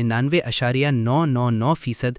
99.999%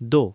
2.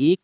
1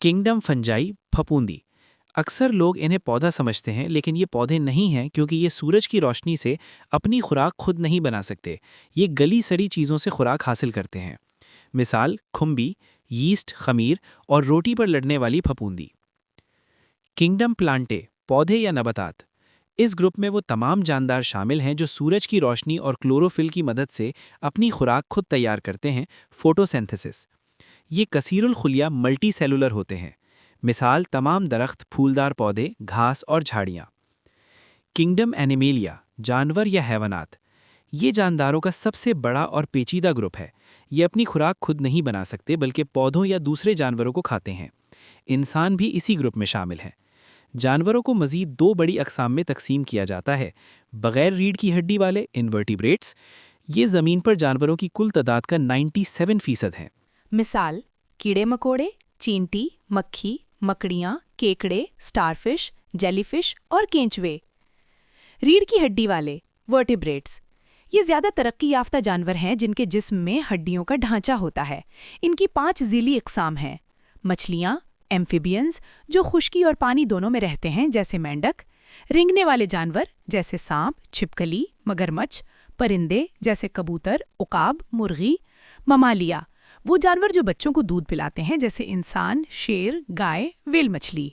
kingdom fungi پھپوندی. اکثر لوگ انہیں پودا سمجھتے ہیں لیکن یہ پودے نہیں ہیں کیونکہ یہ سورج کی روشنی سے اپنی خوراک خود نہیں بنا سکتے. یہ گلی سڑی چیزوں سے خوراک حاصل کرتے ہیں. مثال کھمبی، یسٹ، خمیر اور روٹی پر لڑنے والی پھپوندی. کنگڈم پلانٹے پودے یا نباتات. اس گروپ میں وہ تمام جاندار شامل ہیں جو سورج کی روشنی اور کلوروفل کی مدد سے اپنی خوراک خود تیار کرتے ہیں، فوٹوسینتھسس. یہ کثیر الخلیہ ملٹی سیلولر ہوتے ہیں. مثال تمام درخت، پھولدار پودے، گھاس اور جھاڑیاں. کنگڈم اینیمیلیا جانور یا حیوانات. یہ جانداروں کا سب سے بڑا اور پیچیدہ گروپ ہے. یہ اپنی خوراک خود نہیں بنا سکتے بلکہ پودوں یا دوسرے جانوروں کو کھاتے ہیں. انسان بھی اسی گروپ میں شامل ہیں. جانوروں کو مزید دو بڑی اقسام میں تقسیم کیا جاتا ہے: بغیر ریڑھ کی ہڈی والے انورٹیبریٹس. یہ زمین پر جانوروں کی کل تعداد کا 97% ہیں. مثال کیڑے مکوڑے، چینٹی، مکھی، مکڑیاں، کیکڑے، سٹار فش، جیلی فش اور کینچوے. ریڑھ کی ہڈی والے ورٹیبریٹس. یہ زیادہ ترقی یافتہ جانور ہیں جن کے جسم میں ہڈیوں کا ڈھانچہ ہوتا ہے. ان کی 5 ذیلی اقسام ہیں: مچھلیاں، ایمفیبینز جو خشکی اور پانی دونوں میں رہتے ہیں جیسے مینڈک، رینگنے والے جانور جیسے سانپ، چھپکلی، مگرمچھ، پرندے جیسے کبوتر، عقاب، مرغی، ممالیہ وہ جانور جو بچوں کو دودھ پلاتے ہیں جیسے انسان، شیر، گائے، ویل مچھلی.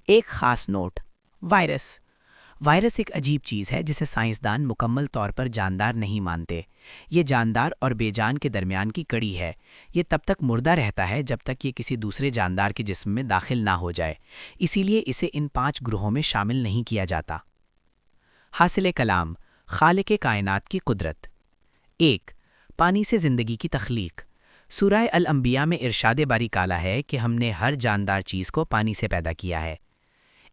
ایک خاص نوٹ: وائرس. وائرس ایک عجیب چیز ہے جسے سائنسدان مکمل طور پر جاندار نہیں مانتے. یہ جاندار اور بے جان کے درمیان کی کڑی ہے. یہ تب تک مردہ رہتا ہے جب تک یہ کسی دوسرے جاندار کے جسم میں داخل نہ ہو جائے. اسی لیے اسے ان 5 گروہوں میں شامل نہیں کیا جاتا. حاصل کلام: خالق کائنات کی قدرت. 1. پانی سے زندگی کی تخلیق. سورہ الانبیاء میں ارشاد باری تعالیٰ ہے کہ ہم نے ہر جاندار چیز کو پانی سے پیدا کیا ہے.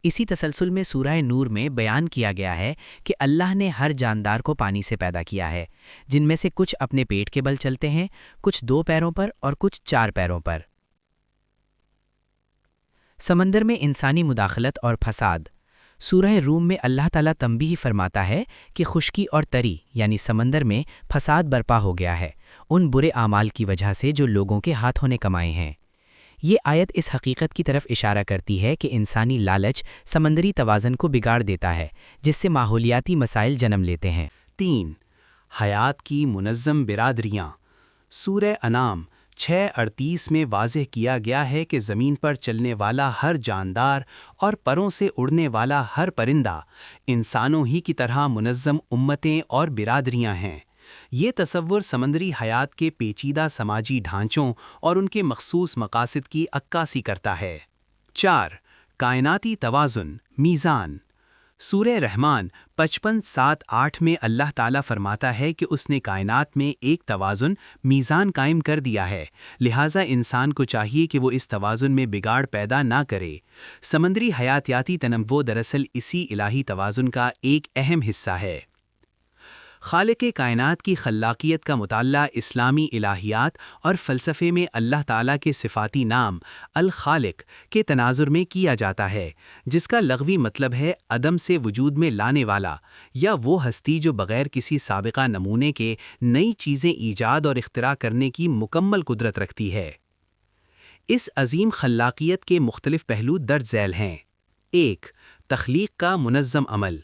اسی تسلسل میں سورہ نور میں بیان کیا گیا ہے کہ اللہ نے ہر جاندار کو پانی سے پیدا کیا ہے، جن میں سے کچھ اپنے پیٹ کے بل چلتے ہیں، کچھ 2 پیروں پر اور کچھ 4 پیروں پر. سمندر میں انسانی مداخلت اور فساد. سورہ روم میں اللہ تعالیٰ تنبیہ فرماتا ہے کہ خشکی اور تری یعنی سمندر میں فساد برپا ہو گیا ہے ان برے اعمال کی وجہ سے جو لوگوں کے ہاتھوں نے کمائے ہیں. یہ آیت اس حقیقت کی طرف اشارہ کرتی ہے کہ انسانی لالچ سمندری توازن کو بگاڑ دیتا ہے جس سے ماحولیاتی مسائل جنم لیتے ہیں. 3. حیات کی منظم برادریاں. سورہ انعام 6:38 میں واضح کیا گیا ہے کہ زمین پر چلنے والا ہر جاندار اور پروں سے اڑنے والا ہر پرندہ انسانوں ہی کی طرح منظم امتیں اور برادریاں ہیں. یہ تصور سمندری حیات کے پیچیدہ سماجی ڈھانچوں اور ان کے مخصوص مقاصد کی عکاسی کرتا ہے. 4. کائناتی توازن، میزان. سورہ رحمان 55:7-8 میں اللہ تعالیٰ فرماتا ہے کہ اس نے کائنات میں ایک توازن، میزان قائم کر دیا ہے، لہٰذا انسان کو چاہیے کہ وہ اس توازن میں بگاڑ پیدا نہ کرے. سمندری حیاتیاتی تنوع دراصل اسی الہی توازن کا ایک اہم حصہ ہے. خالق کائنات کی خلاقیت کا مطالعہ اسلامی الہیات اور فلسفے میں اللہ تعالیٰ کے صفاتی نام الخالق کے تناظر میں کیا جاتا ہے، جس کا لغوی مطلب ہے عدم سے وجود میں لانے والا، یا وہ ہستی جو بغیر کسی سابقہ نمونے کے نئی چیزیں ایجاد اور اختراع کرنے کی مکمل قدرت رکھتی ہے. اس عظیم خلاقیت کے مختلف پہلو درج ذیل ہیں. 1. تخلیق کا منظم عمل.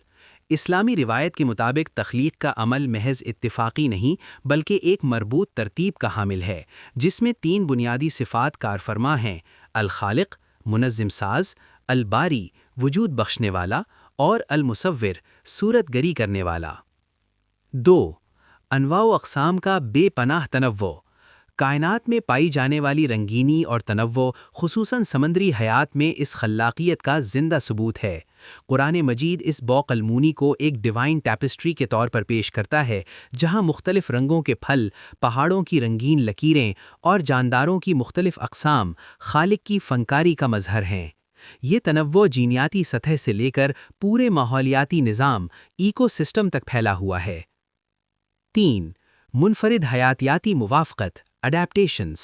اسلامی روایت کے مطابق تخلیق کا عمل محض اتفاقی نہیں بلکہ ایک مربوط ترتیب کا حامل ہے جس میں 3 بنیادی صفات کارفرما ہیں: الخالق منظم ساز، الباری وجود بخشنے والا، اور المصور صورت گری کرنے والا. 2. انواع و اقسام کا بے پناہ تنوع. کائنات میں پائی جانے والی رنگینی اور تنوع خصوصاً سمندری حیات میں اس خلاقیت کا زندہ ثبوت ہے. قرآن مجید اس باق المونی کو ایک ڈیوائن ٹیپسٹری کے طور پر پیش کرتا ہے جہاں مختلف رنگوں کے پھل، پہاڑوں کی رنگین لکیریں اور جانداروں کی مختلف اقسام خالق کی فنکاری کا مظہر ہیں. یہ تنوع جینیاتی سطح سے لے کر پورے ماحولیاتی نظام ایکو سسٹم تک پھیلا ہوا ہے. 3. منفرد حیاتیاتی موافقت اڈیپٹیشنز.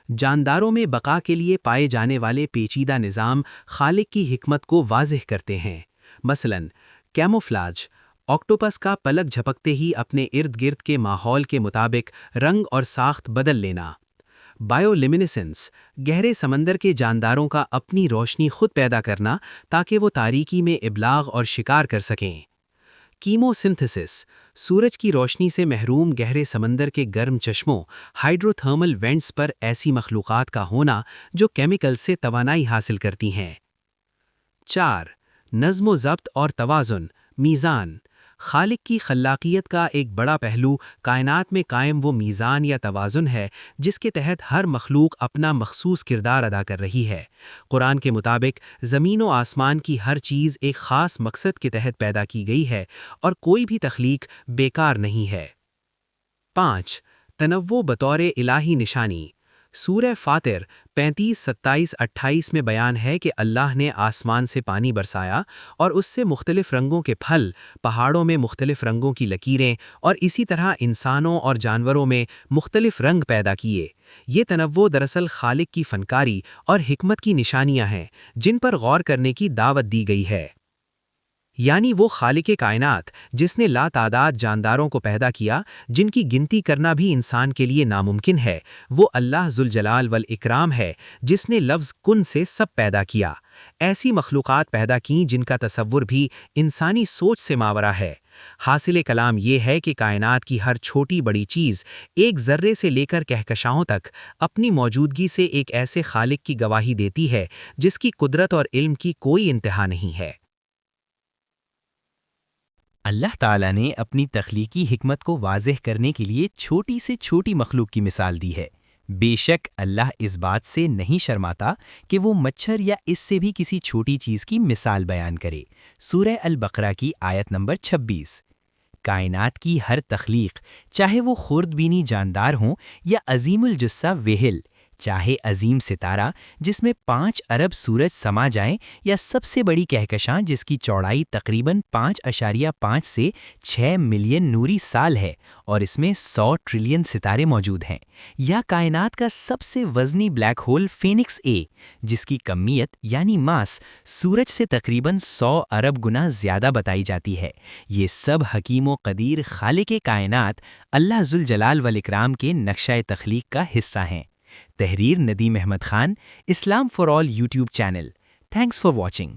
جانداروں میں بقا کے لیے پائے جانے والے پیچیدہ نظام خالق کی حکمت کو واضح کرتے ہیں. مثلاً کیموفلاج، آکٹوپس کا پلک جھپکتے ہی اپنے ارد گرد کے ماحول کے مطابق رنگ اور ساخت بدل لینا. بایولومینسنس، گہرے سمندر کے جانداروں کا اپنی روشنی خود پیدا کرنا تاکہ وہ تاریکی میں ابلاغ اور شکار کر سکیں۔ کیموسنتھسس، سورج کی روشنی سے محروم گہرے سمندر کے گرم چشموں ہائیڈروتھرمل وینٹس پر ایسی مخلوقات کا ہونا جو کیمیکل سے توانائی حاصل کرتی ہیں۔ 4. نظم و ضبط اور توازن، میزان۔ خالق کی خلاقیت کا ایک بڑا پہلو کائنات میں قائم وہ میزان یا توازن ہے جس کے تحت ہر مخلوق اپنا مخصوص کردار ادا کر رہی ہے۔ قرآن کے مطابق زمین و آسمان کی ہر چیز ایک خاص مقصد کے تحت پیدا کی گئی ہے اور کوئی بھی تخلیق بیکار نہیں ہے۔ 5. تنوع بطور الہی نشانی۔ سورہ فاطر 35، 27، 28 میں بیان ہے کہ اللہ نے آسمان سے پانی برسایا اور اس سے مختلف رنگوں کے پھل، پہاڑوں میں مختلف رنگوں کی لکیریں اور اسی طرح انسانوں اور جانوروں میں مختلف رنگ پیدا کیے۔ یہ تنوع دراصل خالق کی فنکاری اور حکمت کی نشانیاں ہیں جن پر غور کرنے کی دعوت دی گئی ہے۔ یعنی وہ خالق کائنات جس نے لا تعداد جانداروں کو پیدا کیا جن کی گنتی کرنا بھی انسان کے لیے ناممکن ہے، وہ اللہ ذوالجلال والاکرام ہے جس نے لفظ کن سے سب پیدا کیا، ایسی مخلوقات پیدا کیں جن کا تصور بھی انسانی سوچ سے ماورا ہے۔ حاصل کلام یہ ہے کہ کائنات کی ہر چھوٹی بڑی چیز ایک ذرے سے لے کر کہکشاؤں تک اپنی موجودگی سے ایک ایسے خالق کی گواہی دیتی ہے جس کی قدرت اور علم کی کوئی انتہا نہیں ہے۔ اللہ تعالیٰ نے اپنی تخلیقی حکمت کو واضح کرنے کے لیے چھوٹی سے چھوٹی مخلوق کی مثال دی ہے۔ بے شک اللہ اس بات سے نہیں شرماتا کہ وہ مچھر یا اس سے بھی کسی چھوٹی چیز کی مثال بیان کرے۔ سورہ البقرہ کی آیت نمبر 26۔ کائنات کی ہر تخلیق، چاہے وہ خوردبینی جاندار ہوں یا عظیم الجثہ وہل، چاہے عظیم ستارہ جس میں 5 ارب سورج سما جائیں یا سب سے بڑی کہکشاں جس کی چوڑائی تقریباً 5.5 سے 6 ملین نوری سال ہے اور اس میں 100 ٹریلین ستارے موجود ہیں، یا کائنات کا سب سے وزنی بلیک ہول فینکس اے جس کی کمیت یعنی ماس سورج سے تقریباً 100 ارب گنا زیادہ بتائی جاتی ہے، یہ سب حکیم و قدیر خالق کائنات اللہ ذوالجلال والاکرام کے نقشہ تخلیق کا حصہ ہیں۔ تحریر Nadeem Ahmed Khan, Islam for all YouTube channel. Thanks for watching.